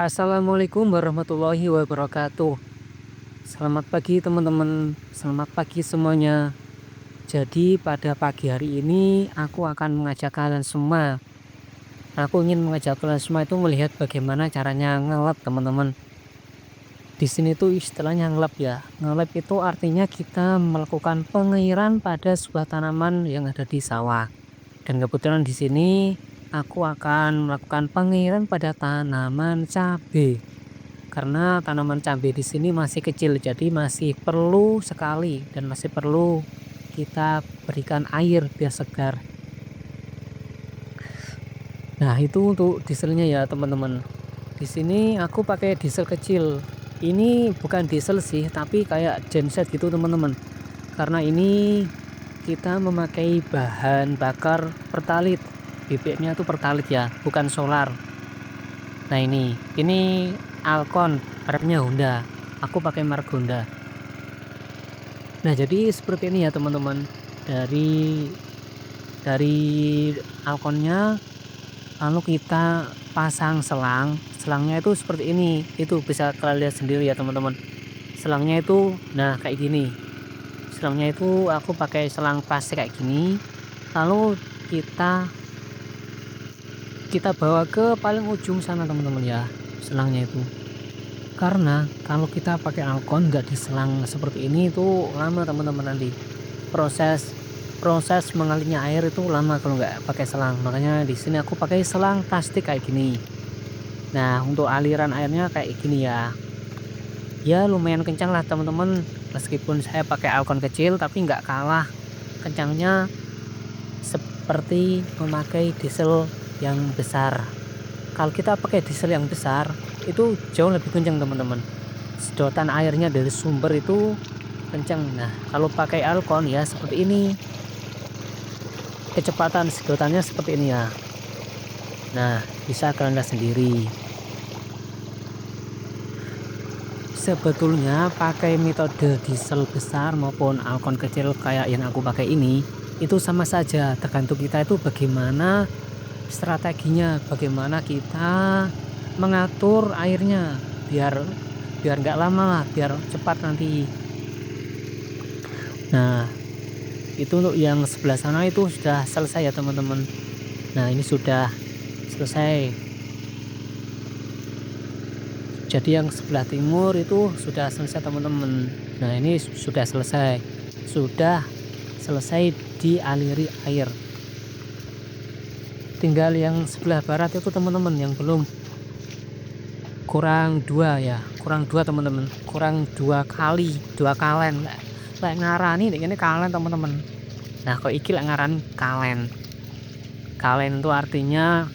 Assalamualaikum warahmatullahi wabarakatuh. Selamat pagi teman-teman, selamat pagi semuanya. Jadi pada pagi hari ini aku akan mengajak kalian semua. Aku ingin mengajak kalian semua itu melihat bagaimana caranya ngelap teman-teman. Di sini tuh istilahnya ngelap ya. Ngelap itu artinya kita melakukan pengairan pada sebuah tanaman yang ada di sawah. Dan kebetulan di sini aku akan melakukan pengairan pada tanaman cabai. Karena tanaman cabai di sini masih kecil, jadi masih perlu sekali dan masih perlu kita berikan air biar segar. Nah, itu untuk dieselnya ya, teman-teman. Di sini aku pakai diesel kecil. Ini bukan diesel sih, tapi kayak genset gitu, teman-teman. Karena ini kita memakai bahan bakar pertalite. BBM-nya tuh pertalite ya, bukan solar. Nah, ini Alcon, mereknya Honda. Aku pakai merek Honda. Nah, jadi seperti ini ya teman-teman. Dari Alconnya, lalu kita pasang selangnya itu seperti ini. Itu bisa kalian lihat sendiri ya teman-teman. Selangnya itu nah kayak gini. Selangnya itu aku pakai selang plastik kayak gini. Lalu kita bawa ke paling ujung sana teman-teman ya, selangnya itu. Karena kalau kita pakai Alcon nggak diselang seperti ini itu lama teman-teman, nanti proses proses mengalirnya air itu lama kalau nggak pakai selang. Makanya di sini aku pakai selang plastik kayak gini. Nah, untuk aliran airnya kayak gini ya. Ya lumayan kencang lah teman-teman. Meskipun saya pakai Alcon kecil tapi nggak kalah kencangnya seperti memakai diesel yang besar. Kalau kita pakai diesel yang besar itu jauh lebih kencang teman-teman. Sedotan airnya dari sumber itu kencang. Nah, kalau pakai Alcon ya seperti ini. Kecepatan sedotannya seperti ini ya. Nah, bisa kalian lihat sendiri. Sebetulnya pakai metode diesel besar maupun Alcon kecil kayak yang aku pakai ini itu sama saja, tergantung kita itu bagaimana strateginya, bagaimana kita mengatur airnya biar biar nggak lama lah, biar cepat nanti. Nah, itu untuk yang sebelah sana itu sudah selesai ya teman-teman. Nah, ini sudah selesai. Jadi yang sebelah timur itu sudah selesai teman-teman. Nah, ini sudah selesai dialiri air. Tinggal yang sebelah barat itu teman-teman yang belum. Kurang dua teman-teman, kurang dua kalen lek ngarani ini kalen teman-teman. Nah, kok iki lek ngarani kalen itu artinya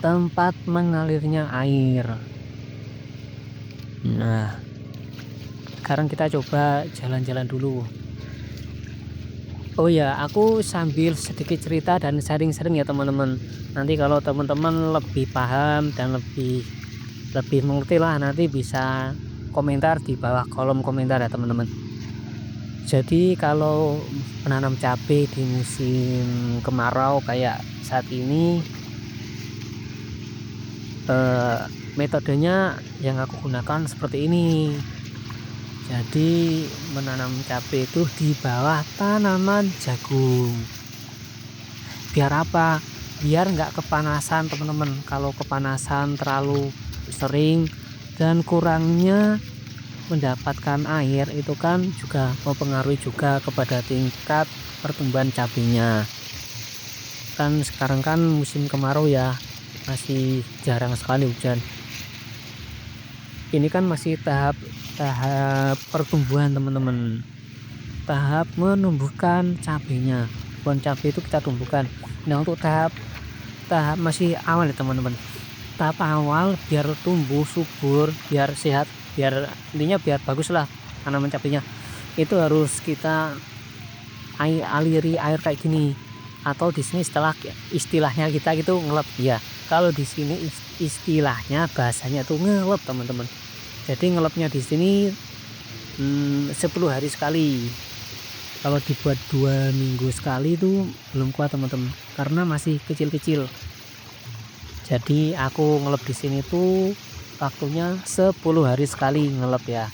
tempat mengalirnya air. Nah, sekarang kita coba jalan-jalan dulu. Oh ya, aku sambil sedikit cerita dan sharing-sharing ya teman-teman. Nanti kalau teman-teman lebih paham dan lebih mengerti lah, nanti bisa komentar di bawah kolom komentar ya teman-teman. Jadi kalau menanam cabai di musim kemarau kayak saat ini, metodenya yang aku gunakan seperti ini. Jadi menanam cabai itu di bawah tanaman jagung. Biar apa? Biar nggak kepanasan teman-teman. Kalau kepanasan terlalu sering dan kurangnya mendapatkan air itu kan juga mempengaruhi juga kepada tingkat pertumbuhan cabainya. Kan sekarang kan musim kemarau ya, masih jarang sekali hujan. Ini kan masih tahap pertumbuhan teman-teman, tahap menumbuhkan cabainya. Pohon cabai itu kita tumbuhkan. Nah, untuk tahap masih awal ya teman-teman, tahap awal biar tumbuh subur, biar sehat, biar intinya biar bagus lah tanaman cabainya, itu harus kita aliri air kayak gini, atau di sini istilahnya kita gitu ngelap ya. Kalau di sini istilahnya bahasanya tuh ngelap teman-teman. Jadi ngelapnya di sini 10 hari sekali. Kalau dibuat 2 minggu sekali itu belum kuat teman-teman, karena masih kecil-kecil. Jadi aku ngelap di sini tuh waktunya 10 hari sekali ngelep ya.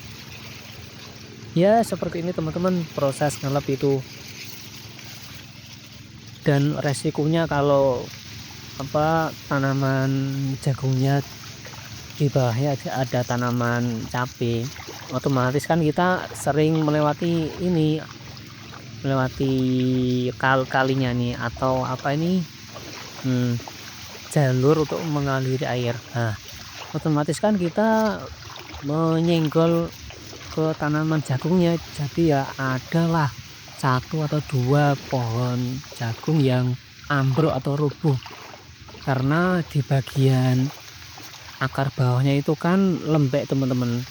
Ya seperti ini teman-teman proses ngelep itu, dan resikonya kalau tanaman jagungnya di bawahnya ada tanaman cabai, otomatis kan kita sering melewati kalinya nih, atau hmm, jalur untuk mengaliri air. Nah, otomatis kan kita menyenggol ke tanaman jagungnya, jadi ya adalah satu atau dua pohon jagung yang ambruk atau rubuh karena di bagian akar bawahnya itu kan lembek teman-teman,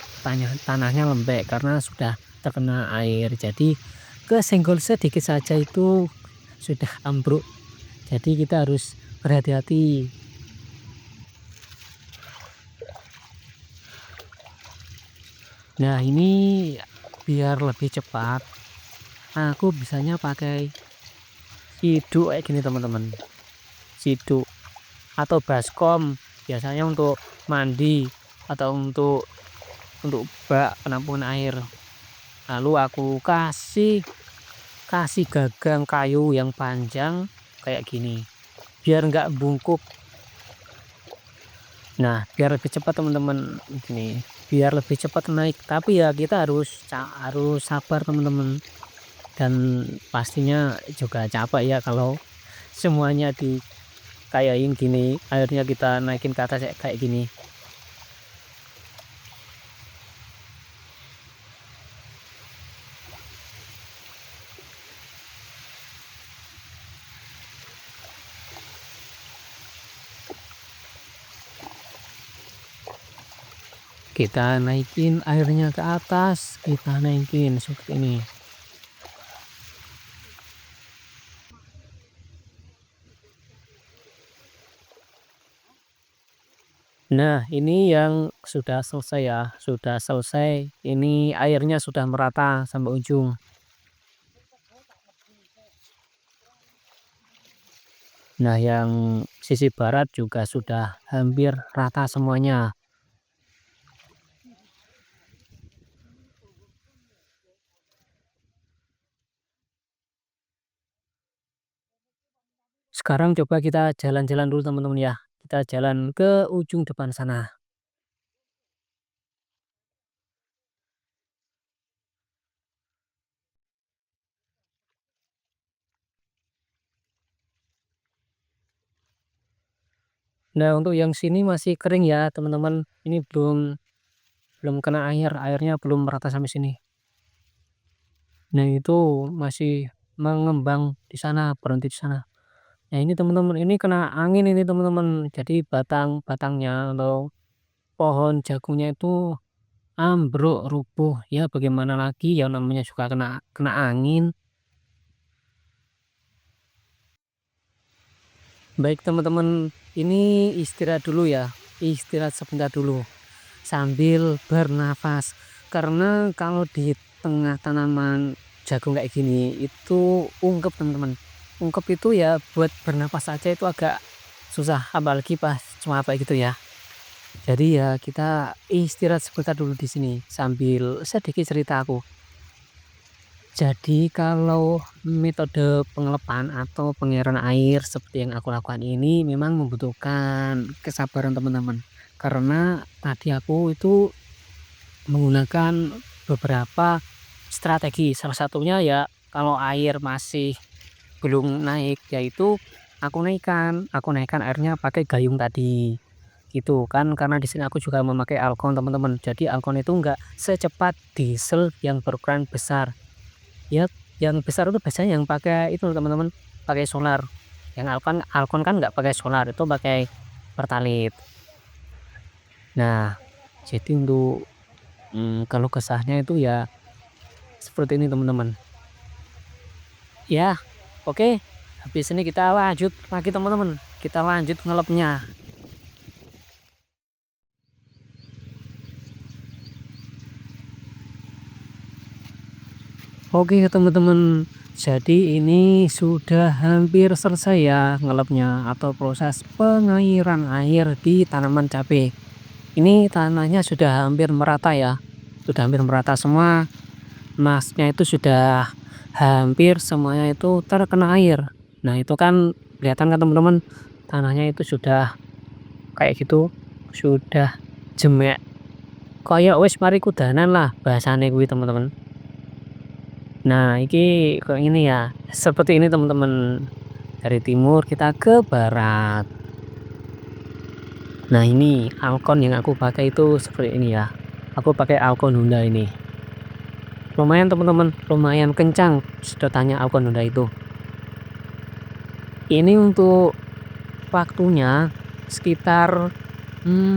tanahnya lembek karena sudah terkena air, jadi kesenggol sedikit saja itu sudah ambruk, jadi kita harus berhati-hati. Nah ini biar lebih cepat aku bisanya pakai siduk kayak gini teman-teman, siduk atau baskom biasanya untuk mandi atau untuk bak penampungan air. Lalu aku kasih gagang kayu yang panjang kayak gini biar nggak bungkuk. Nah biar lebih cepat teman-teman, gini biar lebih cepat naik, tapi ya kita harus sabar teman-teman, dan pastinya juga capek ya kalau semuanya dikayain gini akhirnya kita naikin ke atas kayak gini. Kita naikin airnya ke atas, kita naikin seperti ini. Nah ini yang sudah selesai ya, sudah selesai, ini airnya sudah merata sampai ujung. Nah yang sisi barat juga sudah hampir rata semuanya. Sekarang coba kita jalan-jalan dulu teman-teman ya, kita jalan ke ujung depan sana. Nah untuk yang sini masih kering ya teman-teman, ini belum belum kena air, airnya belum merata sampai sini. Nah itu masih mengembang di sana, berhenti di sana. Nah ini teman-teman, ini kena angin ini teman-teman, jadi batang-batangnya atau pohon jagungnya itu ambruk, rubuh. Ya bagaimana lagi, yang namanya juga kena kena angin. Baik teman-teman, ini istirahat dulu ya, istirahat sebentar dulu sambil bernafas. Karena kalau di tengah tanaman jagung kayak gini itu ungkep teman-teman. Ungkep itu ya buat bernafas saja itu agak susah, apalagi pas cuaca gitu ya. Jadi ya kita istirahat sebentar dulu di sini sambil sedikit cerita aku. Jadi kalau metode pengelepan atau pengairan air seperti yang aku lakukan ini memang membutuhkan kesabaran teman-teman. Karena tadi aku itu menggunakan beberapa strategi. Salah satunya ya kalau air masih belum naik, yaitu aku naikkan airnya pakai gayung tadi. Gitu kan, karena di sini aku juga memakai Alcon teman-teman. Jadi Alcon itu enggak secepat diesel yang berukuran besar. Ya, yang besar itu biasanya yang pakai itu teman-teman, pakai solar. Yang Alcon Alcon kan nggak pakai solar, itu pakai Pertalite. Nah, jadi untuk kalau kesahnya itu ya seperti ini teman-teman. Ya, oke. Habis ini kita lanjut lagi teman-teman. Kita lanjut ngelepnya. Oke teman-teman. Jadi ini sudah hampir selesai ya ngelepnya atau proses pengairan air di tanaman cabai. Ini tanahnya sudah hampir merata ya, sudah hampir merata semua, masnya itu sudah hampir semuanya itu terkena air. Nah itu kan kelihatan kan teman-teman, tanahnya itu sudah kayak gitu, sudah jemek, kayak wis mari kudanan lah bahasane kuwi teman-teman. Nah iki kayak ini ya, seperti ini teman-teman, dari timur kita ke barat. Nah ini Alcon yang aku pakai itu seperti ini ya, aku pakai Alcon Honda ini. Lumayan teman-teman, lumayan kencang sedotannya Alcon Honda itu. Ini untuk waktunya sekitar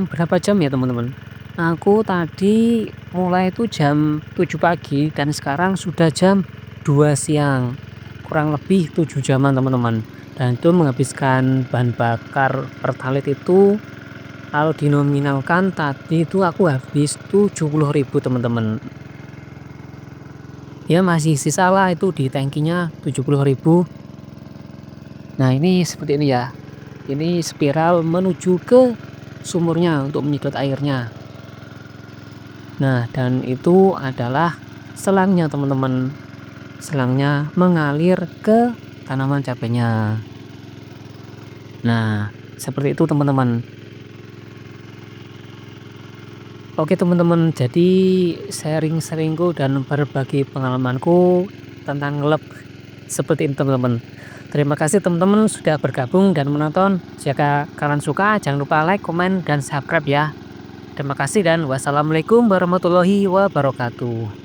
berapa jam ya teman-teman? Aku tadi mulai itu jam 7 pagi dan sekarang sudah jam 2 siang. Kurang lebih 7 jaman teman-teman. Dan itu menghabiskan bahan bakar Pertalite itu kalau dinominalkan tadi itu aku habis 70.000 teman-teman. Ya masih sisa lah itu di tangkinya 70.000. Nah ini seperti ini ya. Ini spiral menuju ke sumurnya untuk menyedot airnya. Nah dan itu adalah selangnya teman-teman. Selangnya mengalir ke tanaman cabenya. Nah seperti itu teman-teman. Oke teman-teman, jadi sharing-sharingku dan berbagi pengalamanku tentang ngelep seperti ini teman-teman. Terima kasih teman-teman sudah bergabung dan menonton. Jika kalian suka jangan lupa like, komen, dan subscribe ya. Terima kasih dan wassalamualaikum warahmatullahi wabarakatuh.